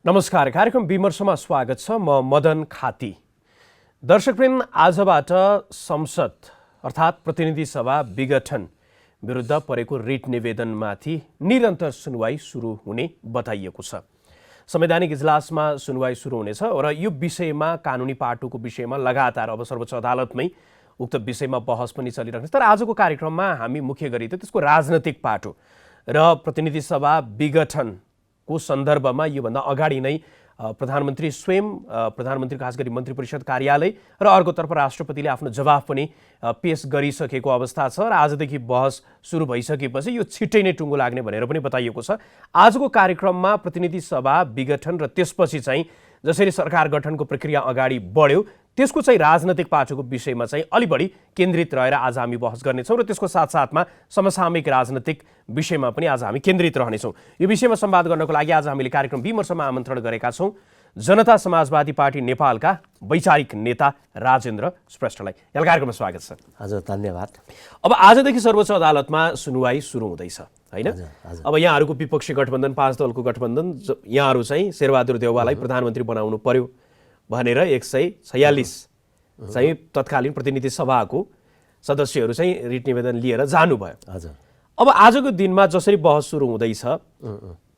नमस्कार, कार्यक्रम विमर्शमा स्वागत छ। म मदन खाती। दर्शकवृन्द, आजबाट संसद अर्थात् प्रतिनिधि सभा विघटन विरुद्ध परेको रिट निवेदनमाथि निरन्तर सुनवाई सुरु हुने बताइएको छ। संवैधानिक इजलासमा सुनवाई सुरु हुनेछ र यो विषयमा कानुनी पाटोको विषयमा लगातार अब सर्वोच्च अदालतमै उक्त विषयमा बहस पनि चलिरहेको छ। तर आजको कार्यक्रममा हामी मुख्य गरी त त्यसको राजनैतिक पाटो र प्रतिनिधि सभा विघटनको सन्दर्भमा योभन्दा अगाडि नै प्रधानमन्त्री स्वयं, प्रधानमन्त्री खास गरी मन्त्री परिषद कार्यालय र अर्कोतर्फ राष्ट्रपतिले आफ्नो जवाफ पनि पेश गरिसकेको अवस्था छ र आजदेखि बहस सुरु भइसकेपछि यो छिट्टै नै टुङ्गो लाग्ने भनेर पनि बताइएको छ। आजको कार्यक्रममा प्रतिनिधि सभा विघटन र त्यसपछि चाहिँ जसरी सरकार गठनको प्रक्रिया अगाडि बढ्यो त्यसको चाहिँ राजनैतिक पाटोको विषयमा चाहिँ अलि बढी केन्द्रित रहेर आज हामी बहस गर्नेछौँ र त्यसको साथसाथमा समसामयिक राजनैतिक विषयमा पनि आज हामी केन्द्रित रहनेछौँ। यो विषयमा संवाद गर्नको लागि आज हामीले कार्यक्रम विमर्शमा आमन्त्रण गरेका छौँ जनता समाजवादी पार्टी नेपालका वैचारिक नेता राजेन्द्र श्रेष्ठलाई। यहाँ कार्यक्रममा स्वागत छ। हजुर, धन्यवाद। अब आजदेखि सर्वोच्च अदालतमा सुनवाई सुरु हुँदैछ हैन? अब यहाँहरूको विपक्षी गठबन्धन, 5 दलको गठबन्धन, यहाँहरू चाहिँ शेरबहादुर देउवालाई प्रधानमन्त्री बनाउनु पर्यो भनेर 146 चाहिँ तत्कालीन प्रतिनिधि सभाको सदस्यहरू चाहिँ रिट निवेदन लिएर जानुभयो। हजुर। अब आजको दिनमा जसरी बहस सुरु हुँदैछ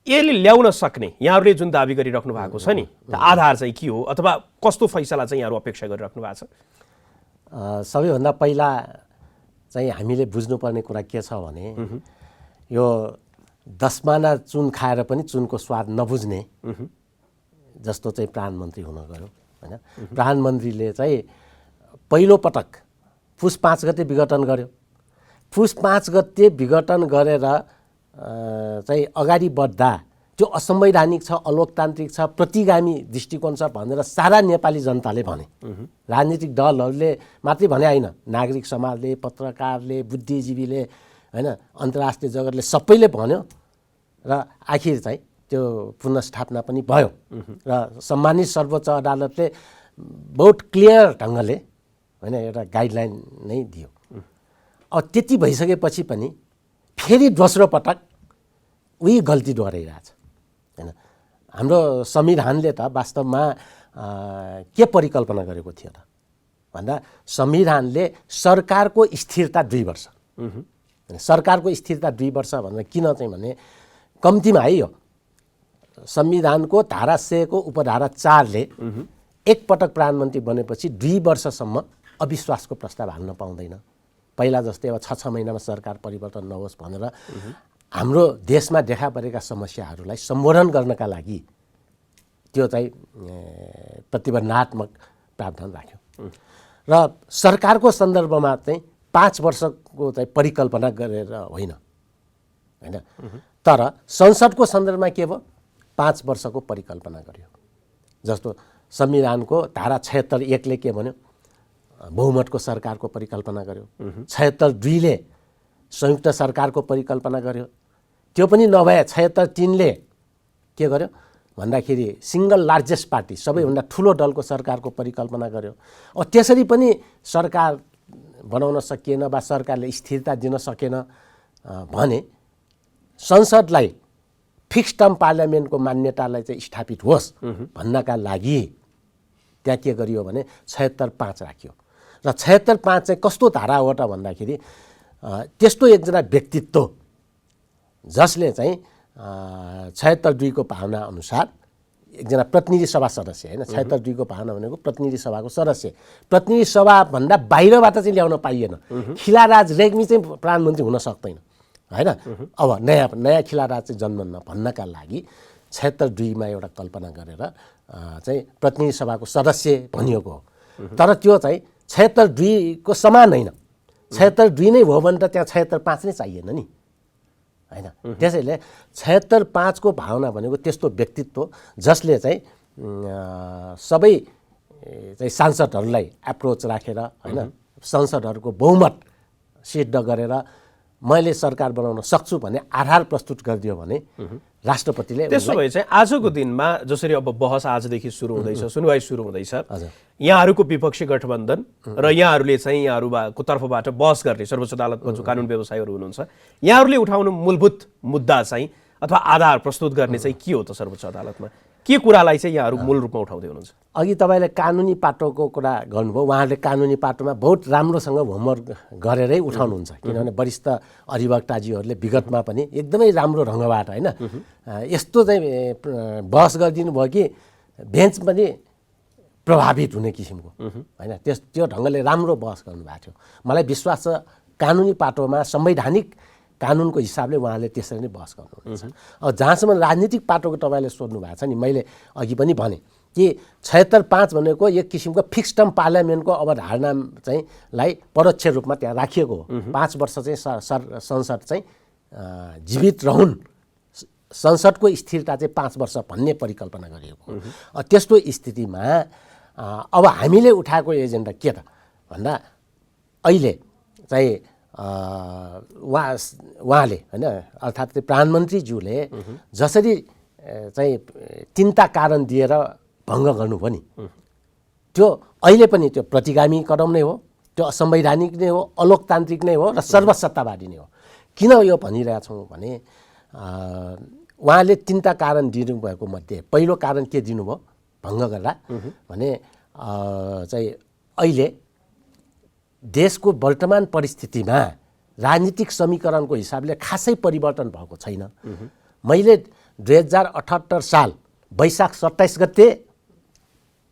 यसले ल्याउन सक्ने यहाँहरूले जुन दाबी गरिराख्नु भएको छ नि, आधार चाहिँ के हो अथवा कस्तो फैसला चाहिँ यहाँहरू अपेक्षा गरिराख्नु भएको छ? सबैभन्दा पहिला चाहिँ हामीले बुझ्नुपर्ने कुरा के छ भने यो 10 माना चुन खाएर पनि चुनको स्वाद नबुझ्ने जस्तो चाहिँ प्रधानमन्त्री हुन गयो हैन। प्रधानमन्त्रीले चाहिँ पहिलो पटक पुस 5 गते विघटन गर्यो। पुस 5 गते विघटन गरेर चाहिँ अगाडि बढ्दा त्यो असंवैधानिक छ, अलोकतान्त्रिक छ, प्रतिगामी दृष्टिकोण छ भनेर सारा नेपाली जनताले भने। राजनीतिक दलहरूले मात्रै भने होइन, नागरिक समाजले, पत्रकारले, बुद्धिजीवीले हैन, अन्तर्राष्ट्रिय जगतले सबैले भन्यो र आखिर चाहिँ त्यो पुनर्स्थापना पनि भयो र सम्मानित सर्वोच्च अदालतले बहुत क्लियर ढङ्गले हैन एउटा गाइडलाइन नै दियो। अब त्यति भइसकेपछि पनि फेरि दोस्रो पटक उही गल्ती दोहोऱ्याइरहेछ हैन। हाम्रो संविधानले त वास्तवमा के परिकल्पना गरेको थियो त भन्दा संविधानले सरकारको स्थिरता 2 वर्ष, सरकारको स्थिरता 2 वर्ष भनेर किन चाहिँ भने कम्तीमा है यो संविधानको धारा 6 को उपधारा 4 ले एक पटक प्रधानमन्त्री बनेपछि 2 वर्षसम्म अविश्वासको प्रस्ताव हाल्न पाउँदैन। पहिला जस्तै अब 6 महिनामा सरकार परिवर्तन नहोस् भनेर हाम्रो देशमा देखा परेका समस्याहरूलाई सम्बोधन गर्नका लागि त्यो चाहिँ प्रतिबन्धात्मक प्रावधान राख्यो र सरकारको सन्दर्भमा चाहिँ 5 वर्षको चाहिँ परिकल्पना गरेर होइन हैन। तर संसदको सन्दर्भमा के भयो, 5 वर्षको परिकल्पना गर्यो। जस्तो संविधानको धारा 76(1) ले के भन्यो, बहुमतको सरकारको परिकल्पना गर्यो। 76(2) ले संयुक्त सरकारको परिकल्पना गर्यो। त्यो पनि नभए 76(3) ले के गर्यो भन्दाखेरि सिंगल लार्जेस्ट पार्टी, सबैभन्दा ठुलो दलको सरकारको परिकल्पना गर्यो। अब त्यसरी पनि सरकार बनाउन सकिएन वा सरकारले स्थिरता दिन सकेन भने संसदलाई फिक्स टर्म पार्लियामेन्टको मान्यतालाई चाहिँ स्थापित होस् भन्नका लागि त्यहाँ के गरियो भने 76(5) राखियो। र 76(5) चाहिँ कस्तो धारा हो त भन्दाखेरि त्यस्तो एकजना व्यक्तित्व जसले चाहिँ 76(2) को भावना अनुसार एकजना प्रतिनिधि सभा सदस्य हैन, 76(2) को भावना भनेको प्रतिनिधि सभाको सदस्य, प्रतिनिधि सभा भन्दा बाहिरबाट चाहिँ ल्याउन पाइएन। खिलाराज रेग्मी चाहिँ प्रधानमन्त्री हुन सक्दैन हैन। अब नयाँ खिलाराज चाहिँ जन्मन्न भन्नका लागि 76(2) मा एउटा कल्पना गरेर चाहिँ प्रतिनिधि सभाको सदस्य भनिएको हो। तर त्यो चाहिँ 76(2) को समान होइन। 76(2) नै हो भने त त्यहाँ 76(5) नै चाहिएन नि हैन। त्यसैले 76(5) को भावना भनेको त्यस्तो व्यक्तित्व जसले चाहिँ सबै चाहिँ सांसदहरूलाई एप्रोच राखेर हैन, संसदहरूको बहुमत सिद्ध गरेर मैले सरकार बनाउन सक्छु भन्ने आधार प्रस्तुत गरिदियो भने राष्ट्रपतिले त्यसो भए चाहिँ आजको दिनमा जसरी अब बहस आजदेखि सुरु हुँदैछ, सुनवाई सुरु हुँदैछ, यहाँहरूको विपक्षी गठबन्धन र यहाँहरूले चाहिँ यहाँहरूको तर्फबाट बहस गर्ने सर्वोच्च अदालतमा जो कानुन व्यवसायीहरू हुनुहुन्छ यहाँहरूले उठाउनु मूलभूत मुद्दा चाहिँ अथवा आधार प्रस्तुत गर्ने चाहिँ के हो त सर्वोच्च अदालतमा? के कुरालाई चाहिँ यहाँहरू मूल रूपमा उठाउँदै हुनुहुन्छ? अघि तपाईँले कानुनी पाटोको कुरा गर्नुभयो। उहाँहरूले कानुनी पाटोमा बहुत राम्रोसँग होमवर्क गरेरै उठाउनुहुन्छ, किनभने वरिष्ठ अधिवक्ताजीहरूले विगतमा पनि एकदमै राम्रो ढङ्गबाट होइन यस्तो चाहिँ बहस गरिदिनु भयो कि बेन्च पनि प्रभावित हुने किसिमको होइन त्यो ढङ्गले राम्रो बहस गर्नुभएको थियो। मलाई विश्वास छ कानुनी पाटोमा संवैधानिक कानुनको हिसाबले उहाँले त्यसरी नै बहस गर्नुहुन्छ। अब जहाँसम्म राजनीतिक पाटोको तपाईँले सोध्नु भएको छ नि, मैले अघि पनि भने कि 76(5) भनेको एक किसिमको फिक्स टर्म पार्लियामेन्टको अवधारणा चाहिँ लाई परोक्ष रूपमा त्यहाँ राखिएको हो। 5 वर्ष चाहिँ संसद चाहिँ जीवित रहन्, संसदको स्थिरता चाहिँ 5 वर्ष भन्ने परिकल्पना गरिएको हो। त्यस्तो स्थितिमा अब हामीले उठाएको एजेन्डा के त भन्दा अहिले चाहिँ उहाँले होइन अर्थात् प्रधानमन्त्रीज्यूले जसरी चाहिँ 3टा कारण दिएर भङ्ग गर्नुभयो नि, त्यो अहिले पनि त्यो प्रतिगामी कदम नै हो, त्यो असंवैधानिक नै हो, अलोकतान्त्रिक नै हो र सर्वसत्तावादी नै हो। किन यो भनिरहेछौँ भने उहाँले 3टा कारण दिनुभएको मध्ये पहिलो कारण के दिनुभयो भङ्ग गर्दा भने चाहिँ अहिले देशको वर्तमान परिस्थितिमा राजनीतिक समीकरणको हिसाबले खासै परिवर्तन भएको छैन। मैले 2078 साल वैशाख 27 गते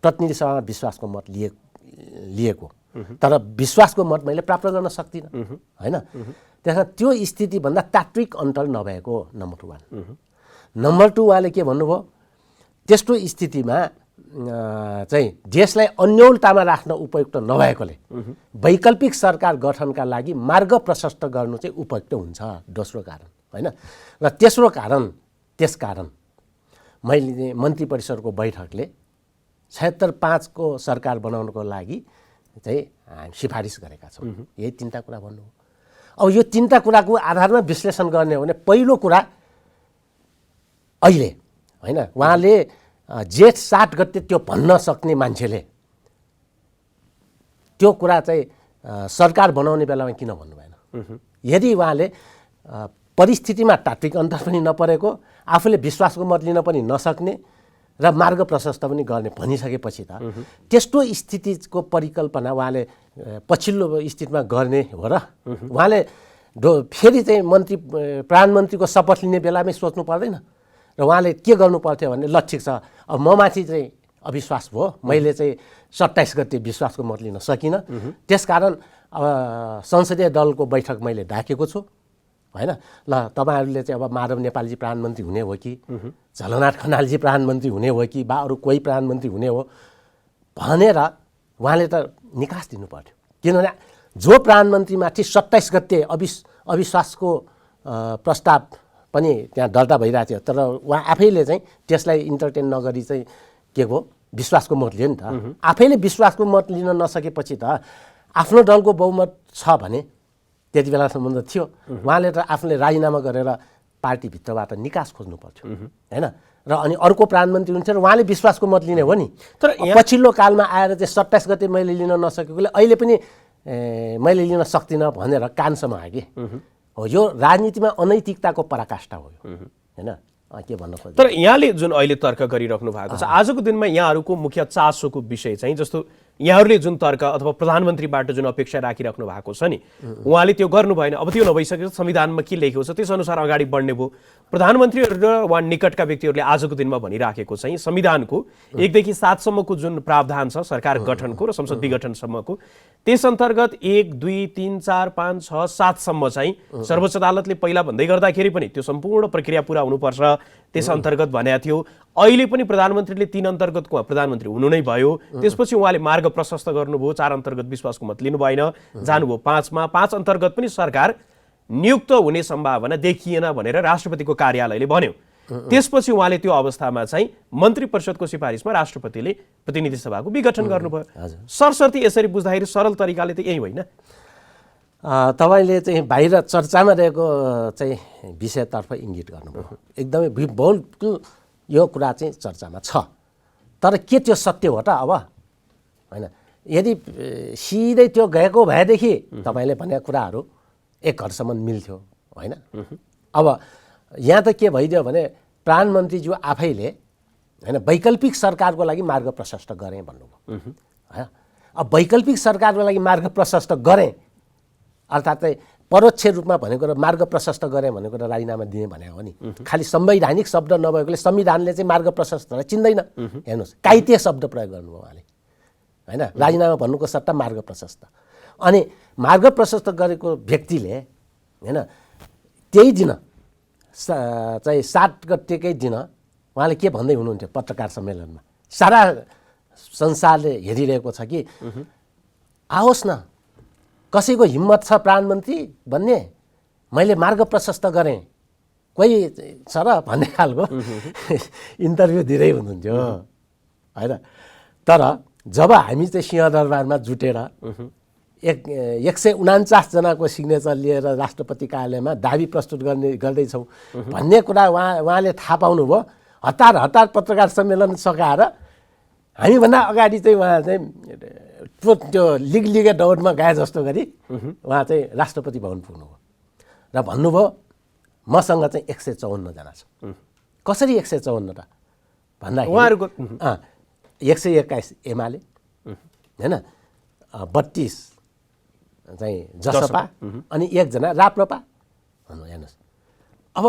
प्रतिनिधि सभामा विश्वासको मत लिएको, तर विश्वासको मत मैले प्राप्त गर्न सक्दिनँ होइन। त्यसमा त्यो स्थितिभन्दा तात्विक अन्तर नभएको नम्बर 1। नम्बर 2 उहाँले के भन्नुभयो, त्यस्तो स्थितिमा चाहिँ देशलाई अन्योलतामा राख्न उपयुक्त नभएकोले वैकल्पिक सरकार गठनका लागि मार्ग प्रशस्त गर्नु चाहिँ उपयुक्त हुन्छ, दोस्रो कारण होइन। र तेस्रो कारण, त्यसकारण मैले मन्त्री परिषदको बैठकले 76(5) को सरकार बनाउनको लागि चाहिँ सिफारिस गरेका छौँ। यही 3टा कुरा भन्नुभयो। अब यो 3टा कुराको आधारमा विश्लेषण गर्ने हो भने पहिलो कुरा अहिले होइन उहाँले जेठ 7 गते त्यो भन्न सक्ने मान्छेले त्यो कुरा चाहिँ सरकार बनाउने बेलामा किन भन्नु भएन? यदि उहाँले परिस्थितिमा तात्विक अन्तर पनि नपरेको, आफूले विश्वासको मत लिन पनि नसक्ने र मार्ग प्रशस्त पनि गर्ने भनिसकेपछि त त्यस्तो स्थितिको परिकल्पना उहाँले पछिल्लो स्थितिमा गर्ने हो र उहाँले फेरि चाहिँ प्रधानमन्त्रीको शपथ लिने बेलामै सोच्नु पर्दैन र उहाँले के गर्नु पर्थ्यो भने ल ठिक छ, अब ममाथि चाहिँ अविश्वास भयो, मैले चाहिँ 27 गते विश्वासको मत लिन सकिनँ, त्यसकारण अब संसदीय दलको बैठक मैले डाकेको छु होइन। ल तपाईँहरूले चाहिँ अब माधव नेपालजी प्रधानमन्त्री हुने हो कि झलनाथ खनालजी प्रधानमन्त्री हुने हो कि बा अरू कोही प्रधानमन्त्री हुने हो भनेर उहाँले त निकास दिनु पर्थ्यो। किनभने जो प्रधानमन्त्रीमाथि 27 गते अविश्वासको प्रस्ताव पनि त्यहाँ दर्ता भइरहेको थियो, तर उहाँ आफैले चाहिँ त्यसलाई इन्टरटेन नगरी चाहिँ के हो विश्वासको मत लियो नि त। आफैले विश्वासको मत लिन नसकेपछि त आफ्नो दलको बहुमत छ भने त्यति बेलासम्म त थियो, उहाँले त आफूले राजीनामा गरेर पार्टीभित्रबाट निकास खोज्नु पर्थ्यो होइन। र अनि अर्को प्रधानमन्त्री हुन्थ्यो र उहाँले विश्वासको मत लिने हो नि। तर पछिल्लो कालमा आएर चाहिँ 27 गते मैले लिन नसकेकोले अहिले पनि मैले लिन सक्दिनँ भनेर कानसम्म आगे हो। यो राजनीतिमा अनैतिकताको पराकाष्ठा हो होइन। के भन्नु खोज्छु, तर यहाँले जुन अहिले तर्क गरिराख्नु भएको छ, आजको दिनमा यहाँहरूको मुख्य चासोको विषय चाहिँ जस्तो यहाँहरूले जुन तर्क अथवा प्रधानमन्त्रीबाट जुन अपेक्षा राखिराख्नु भएको छ नि, उहाँले त्यो गर्नु भएन। अब त्यो नभइसकेको संविधानमा के लेखेको छ त्यसअनुसार अगाडि बढ्ने भयो। प्रधानमन्त्रीहरू र उहाँ निकटका व्यक्तिहरूले आजको दिनमा भनिराखेको चाहिँ संविधानको 1 देखि 7 सम्मको जुन प्रावधान छ सरकार गठनको र संसद विघटनसम्मको, त्यस अन्तर्गत 1, 2, 3, 4, 5, 6, 7 सम्म चाहिँ सर्वोच्च अदालतले पहिला भन्दै गर्दाखेरि पनि त्यो सम्पूर्ण प्रक्रिया पुरा हुनुपर्छ, त्यस अन्तर्गत भनेको थियो। अहिले पनि प्रधानमन्त्रीले 3 अन्तर्गतको प्रधानमन्त्री हुनु नै भयो, त्यसपछि उहाँले मार्ग प्रशस्त गर्नुभयो, 4 अन्तर्गत विश्वासको मत लिनु भएन, जानुभयो 5 मा। 5 अन्तर्गत पनि सरकार नियुक्त हुने सम्भावना देखिएन भनेर राष्ट्रपतिको कार्यालयले भन्यो। त्यसपछि उहाँले त्यो अवस्थामा चाहिँ मन्त्री परिषदको सिफारिसमा राष्ट्रपतिले प्रतिनिधि सभाको विघटन गर्नुभयो। सरसर्ती यसरी बुझ्दाखेरि सरल तरिकाले त यही होइन? तपाईँले चाहिँ बाहिर चर्चामा रहेको चाहिँ विषयतर्फ इङ्गित गर्नुभयो। एकदमै बहुत यो कुरा चाहिँ चर्चामा छ, तर के त्यो सत्य हो त अब होइन? यदि सिधै त्यो गएको भएदेखि तपाईँले भनेका कुराहरू एक हदसम्म मिल्थ्यो होइन। अब यहाँ त के भइदियो भने प्रधानमन्त्रीज्यू आफैले होइन, वैकल्पिक सरकारको लागि मार्ग प्रशस्त गरेँ भन्नुभयो होइन। अब वैकल्पिक सरकारको लागि मार्ग प्रशस्त गरेँ अर्थात् चाहिँ परोक्ष रूपमा भनेको र मार्ग प्रशस्त गरेँ भनेको र राजीनामा दिएँ भने हो नि। खालि संवैधानिक शब्द नभएकोले संविधानले चाहिँ मार्ग प्रशस्तलाई चिन्दैन। हेर्नुहोस्, काइते शब्द प्रयोग गर्नुभयो उहाँले होइन, राजीनामा भन्नुको सट्टा मार्ग प्रशस्त। अनि मार्ग प्रशस्त गरेको व्यक्तिले होइन त्यही दिन चाहिँ 7 गतेकै दिन उहाँले के भन्दै हुनुहुन्थ्यो पत्रकार सम्मेलनमा, सारा संसारले हेरिरहेको छ कि आओस् न कसैको हिम्मत छ प्रधानमन्त्री भन्ने, मैले मार्ग प्रशस्त गरेँ, कोही छ र भन्ने खालको इन्टरभ्यू दिँदै हुनुहुन्थ्यो होइन। तर जब हामी चाहिँ सिंहदरबारमा जुटेर 149 जनाको सिग्नेचर लिएर राष्ट्रपति कार्यालयमा दाबी प्रस्तुत गर्दैछौँ भन्ने कुरा उहाँले थाहा पाउनुभयो। हतार पत्रकार सम्मेलन सकाएर हामीभन्दा अगाडि चाहिँ उहाँ चाहिँ त्यो लिगे दौडमा गए जस्तो गरी उहाँ चाहिँ राष्ट्रपति भवन पुग्नुभयो र भन्नुभयो मसँग चाहिँ 154 जना छ। कसरी 154 त भन्दाखेरि उहाँहरूको 121 एमाले होइन, 32 चाहिँ जसपा अनि 1 जना राप्रपा भन्नु। हेर्नुहोस् अब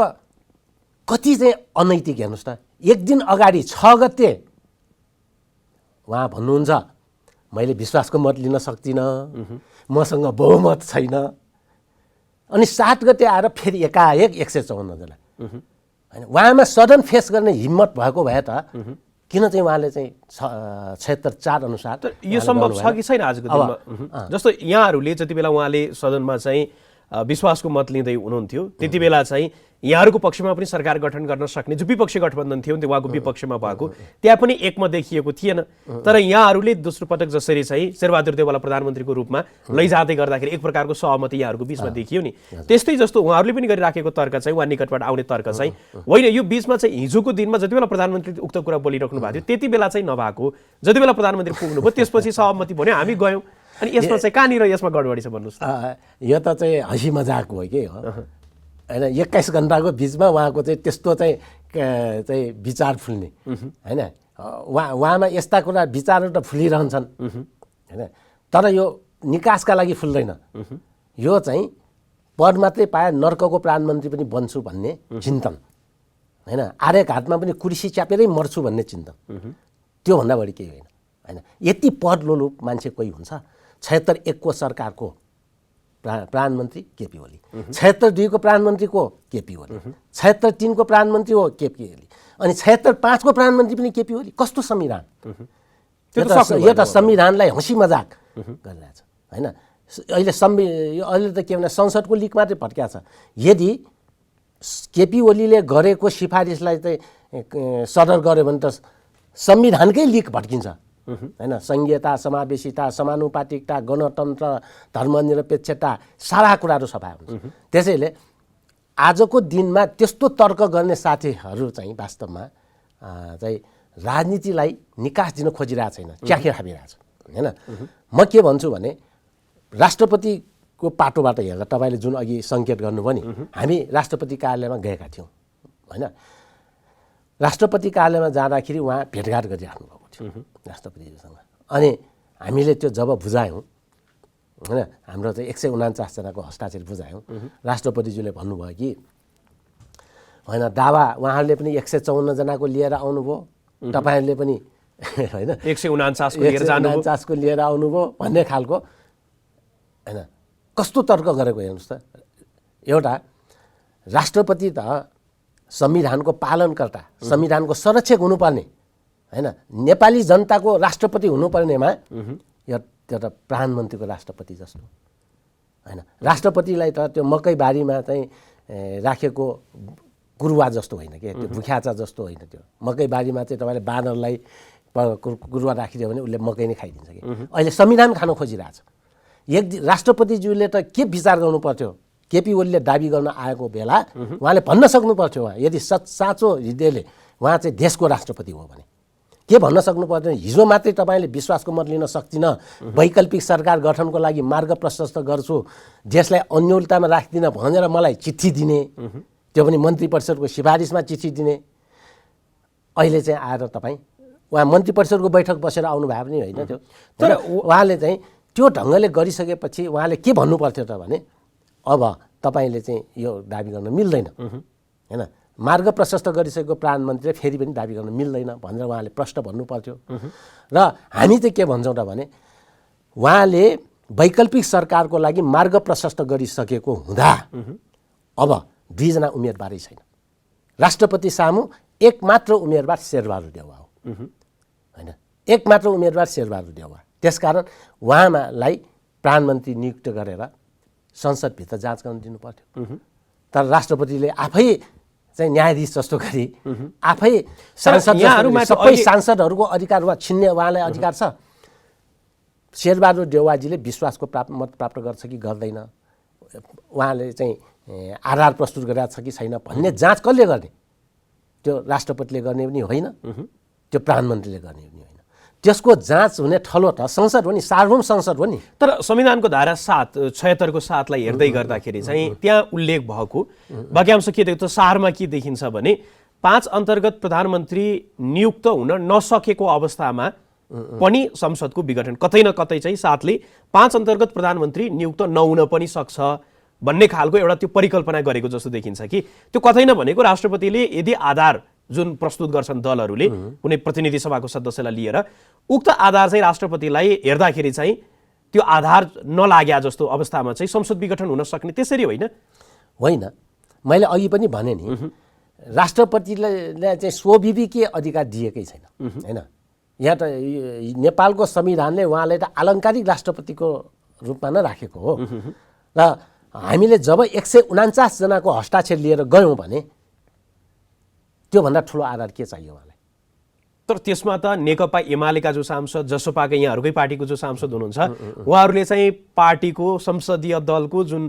कति चाहिँ अनैतिक। हेर्नुहोस् त, एक दिन अगाडि 6 गते उहाँ भन्नुहुन्छ मैले विश्वासको मत लिन सक्दिनँ, मसँग बहुमत छैन, अनि 7 गते आएर फेरि एकाएक 154 जना होइन। उहाँमा सडन फेस गर्ने हिम्मत भएको भए त किन चाहिँ उहाँले चाहिँ 76 अनुसार यो सम्भव छ कि छैन आजको दिनमा? जस्तो यहाँहरूले जति बेला उहाँले सदनमा चाहिँ विश्वासको मत लिँदै हुनुहुन्थ्यो त्यति बेला चाहिँ यहाँहरूको पक्षमा पनि सरकार गठन गर्न सक्ने जो विपक्षी गठबन्धन थियो त्यो उहाँको विपक्षमा भएको त्यहाँ पनि एकमत देखिएको थिएन। तर यहाँहरूले दोस्रो पटक जसरी चाहिँ शेरबहादुर देउवालाई प्रधानमन्त्रीको रूपमा लैजाँदै गर्दाखेरि एक प्रकारको सहमति यहाँहरूको बिचमा देखियो नि। त्यस्तै जस्तो उहाँहरूले पनि गरिराखेको तर्क चाहिँ उहाँ निकटबाट आउने तर्क चाहिँ होइन, यो बिचमा चाहिँ हिजोको दिनमा जति बेला प्रधानमन्त्री उक्त कुरा बोलिराख्नु भएको थियो त्यति बेला चाहिँ नभएको, जति बेला प्रधानमन्त्री पुग्नुभयो त्यसपछि सहमति भन्यो हामी गयौँ, अनि यसमा चाहिँ कहाँनिर यसमा गडबडी छ भन्नुहोस्? यो त चाहिँ हँसी मजाक हो कि हो होइन। 21 घन्टाको बिचमा उहाँको चाहिँ त्यस्तो चाहिँ विचार फुल्ने होइन। उहाँमा यस्ता कुरा विचारहरू त फुलिरहन्छन् होइन, तर यो निकासका लागि फुल्दैन। यो चाहिँ पद मात्रै पाए नर्कको प्रधानमन्त्री पनि बन्छु भन्ने चिन्तन होइन, आर्य घाटमा पनि कुर्सी च्यापेरै मर्छु भन्ने चिन्तन, त्योभन्दा बढी केही होइन होइन। यति पद लोलुप मान्छे कोही हुन्छ? 76 को सरकारको प्रधानमन्त्री केपी ओली, 76 को प्रधानमन्त्री को केपी ओली, 76 को प्रधानमन्त्री हो केपी ओली, अनि 76 को प्रधानमन्त्री पनि केपी ओली। कस्तो संविधान? यो त संविधानलाई हँसी मजाक गरिरहेछ होइन। अहिले त के भने संसदको लिक मात्रै भट्क्या छ। यदि केपी ओलीले गरेको सिफारिसलाई चाहिँ सदर गर्यो भने त संविधानकै लिक भट्किन्छ होइन। संघीयता, समावेशिता, समानुपातिकता, गणतन्त्र, धर्मनिरपेक्षता सारा कुराहरू सफा हुन्छ। त्यसैले आजको दिनमा त्यस्तो तर्क गर्ने साथीहरू चाहिँ वास्तवमा चाहिँ राजनीतिलाई निकास दिन खोजिरहेको छैन, च्याखे खाइरहेछ होइन। म के भन्छु भने राष्ट्रपतिको पाटोबाट हेर्दा तपाईँले जुन अघि सङ्केत गर्नुभयो नि, हामी राष्ट्रपति कार्यालयमा गएका थियौँ होइन। राष्ट्रपति कार्यालयमा जाँदाखेरि उहाँ भेटघाट गरिराख्नु भएको थियो राष्ट्रपतिज्यूसँग, अनि हामीले त्यो जब बुझायौँ होइन, हाम्रो चाहिँ 149 जनाको हस्ताक्षर बुझायौँ, राष्ट्रपतिज्यूले भन्नुभयो कि होइन दावा उहाँहरूले पनि 154 जनाको लिएर आउनुभयो, तपाईँहरूले पनि होइन 149 को लिएर आउनुभयो भन्ने खालको होइन। कस्तो तर्क गरेको हेर्नुहोस् त। एउटा राष्ट्रपति त संविधानको पालनकर्ता, संविधानको संरक्षक हुनुपर्ने होइन, नेपाली जनताको राष्ट्रपति हुनुपर्नेमा यो त प्रधानमन्त्रीको राष्ट्रपति जस्तो होइन। राष्ट्रपतिलाई त त्यो मकैबारीमा चाहिँ राखेको गुरुवा जस्तो होइन कि, त्यो भुख्याचा जस्तो होइन। त्यो मकैबारीमा चाहिँ तपाईँले बाँदरलाई गुरुवा राखिदियो भने उसले मकै नै खाइदिन्छ कि। अहिले संविधान खान खोजिरहेछ। राष्ट्रपतिज्यूले त के विचार गर्नु पर्थ्यो? केपी ओलीले दाबी गर्न आएको बेला उहाँले भन्न सक्नु पर्थ्यो, उहाँ यदि साँचो हृदयले उहाँ चाहिँ देशको राष्ट्रपति हो भने के भन्न सक्नु पर्थ्यो? हिजो मात्रै तपाईँले विश्वासको मत लिन सक्दिनँ, वैकल्पिक सरकार गठनको लागि मार्ग प्रशस्त गर्छु, देशलाई अन्योलतामा राख्दिनँ भनेर मलाई चिठी दिने, त्यो पनि मन्त्री परिषदको सिफारिसमा चिठी दिने। अहिले चाहिँ आएर तपाईँ उहाँ मन्त्री परिषदको बैठक बसेर आउनुभयो पनि होइन त्यो, तर उहाँले चाहिँ त्यो ढङ्गले गरिसकेपछि उहाँले के भन्नु पर्थ्यो त भने अब तपाईँले चाहिँ यो दाबी गर्न मिल्दैन होइन, मार्ग प्रशस्त गरिसकेको प्रधानमन्त्रीले फेरि पनि दाबी गर्न मिल्दैन भनेर उहाँले प्रश्न भन्नु पर्थ्यो। र हामी चाहिँ के भन्छौँ त भने उहाँले वैकल्पिक सरकारको लागि मार्ग प्रशस्त गरिसकेको हुँदा अब दुईजना उम्मेदवारै छैन, राष्ट्रपति सामु एक मात्र उम्मेदवार शेरबहादुर देउवा हो होइन, एक मात्र उम्मेदवार शेरबहादुर देउवा। त्यसकारण उहाँलाई प्रधानमन्त्री नियुक्त गरेर संसदभित्र जाँच गर्न दिनु पर्थ्यो। तर राष्ट्रपतिले आफै चाहिँ न्यायाधीश जस्तो गरी आफै सांसद सबै सांसदहरूको अधिकार उहाँ छिन्ने उहाँलाई अधिकार छ। शेरबहादुर देउवाजीले विश्वासको मत प्राप्त गर्छ कि गर्दैन, उहाँले चाहिँ आधार प्रस्तुत गरेका छ कि छैन भन्ने जाँच कसले गर्ने? त्यो राष्ट्रपतिले गर्ने पनि होइन, त्यो प्रधानमन्त्रीले गर्ने पनि होइन। त्यसको जाँच हुने ठलो त संसद हो नि, सार्वभौम संसद हो नि। तर संविधानको धारा 76 को 7 लाई हेर्दै गर्दाखेरि चाहिँ त्यहाँ उल्लेख भएको वाक्यांश के देखिन्छ, सारमा के देखिन्छ भने 5 अन्तर्गत प्रधानमन्त्री नियुक्त हुन नसकेको अवस्थामा पनि संसदको विघटन, कतै न कतै चाहिँ 7 ले 5 अन्तर्गत प्रधानमन्त्री नियुक्त नहुन पनि सक्छ भन्ने खालको एउटा त्यो परिकल्पना गरेको जस्तो देखिन्छ कि त्यो कतै न भनेको राष्ट्रपतिले यदि आधार जुन प्रस्तुत गर्छन् दलहरूले कुनै प्रतिनिधि सभाको सदस्यलाई लिएर, उक्त आधार चाहिँ राष्ट्रपतिलाई हेर्दाखेरि चाहिँ त्यो आधार नलाग्या जस्तो अवस्थामा चाहिँ संसद विघटन हुन सक्ने, त्यसरी होइन? होइन, मैले अघि पनि भने नि राष्ट्रपतिले चाहिँ स्वविवेकीय अधिकार दिएकै छैन होइन। यहाँ त नेपालको संविधानले उहाँलाई त आलङ्कारिक राष्ट्रपतिको रूपमा नै राखेको हो। र हामीले जब 149 जनाको हस्ताक्षर लिएर गयौँ भने त्योभन्दा ठुलो आधार के चाहियो उहाँलाई? तर त्यसमा त नेकपा एमालेका जो सांसद, जसपाका यहाँहरूकै पार्टीको जो सांसद हुनुहुन्छ उहाँहरूले चाहिँ पार्टीको संसदीय दलको जुन